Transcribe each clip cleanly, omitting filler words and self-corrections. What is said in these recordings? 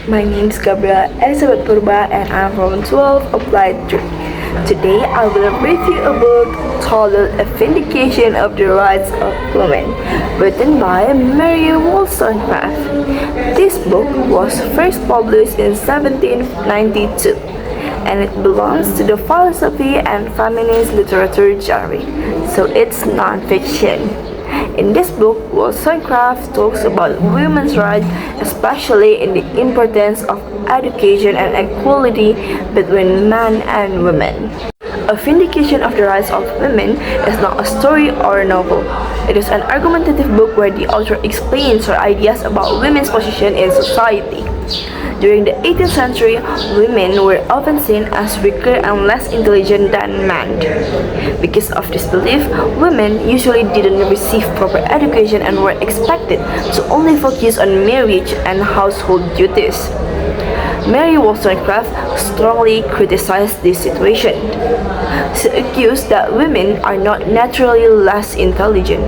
My name is Gabriella Purba and I'm from 12 Applied 3. Today I will review a book titled A Vindication of the Rights of Women, written by Mary Wollstonecraft. This book was first published in 1792 and it belongs to the philosophy and feminist literature genre, so it's non-fiction. In this book, Wollstonecraft talks about women's rights, especially in the importance of education and equality between men and women. A Vindication of the Rights of Women is not a story or a novel. It is an argumentative book where the author explains her ideas about women's position in society. During the 18th century, women were often seen as weaker and less intelligent than men. Because of this belief, women usually didn't receive proper education and were expected to only focus on marriage and household duties. Mary Wollstonecraft strongly criticized this situation. She accused that women are not naturally less intelligent.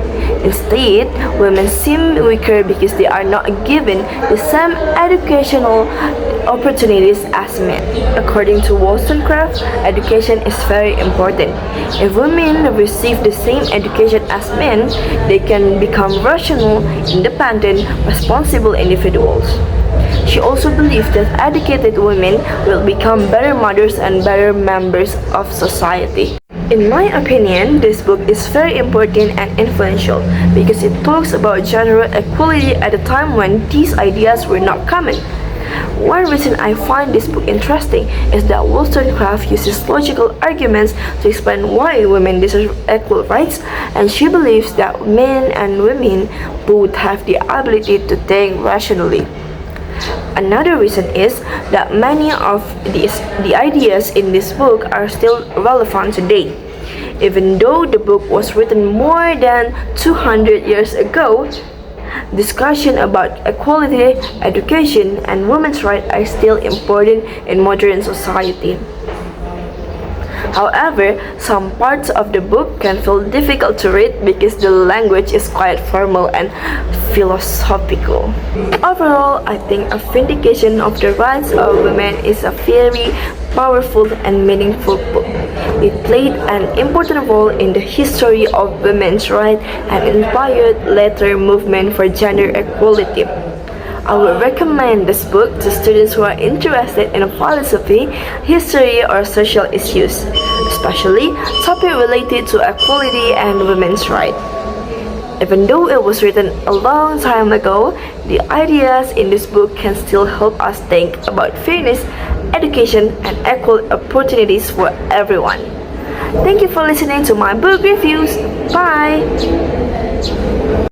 Instead, women seem weaker because they are not given the same educational opportunities as men. According to Wollstonecraft, education is very important. If women receive the same education as men, they can become rational, independent, responsible individuals. She also believed that educated women will become better mothers and better members of society. In my opinion, this book is very important and influential because it talks about gender equality at a time when these ideas were not common. One reason I find this book interesting is that Wollstonecraft uses logical arguments to explain why women deserve equal rights, and she believes that men and women both have the ability to think rationally. Another reason is that many of the ideas in this book are still relevant today. Even though the book was written more than 200 years ago, discussion about equality, education, and women's rights are still important in modern society. However, some parts of the book can feel difficult to read because the language is quite formal and philosophical. Overall, I think A Vindication of the Rights of Women is a very powerful and meaningful book. It played an important role in the history of women's rights and inspired later movement for gender equality. I would recommend this book to students who are interested in philosophy, history, or social issues, especially topics related to equality and women's rights. Even though it was written a long time ago, the ideas in this book can still help us think about fairness, education, and equal opportunities for everyone. Thank you for listening to my book reviews. Bye!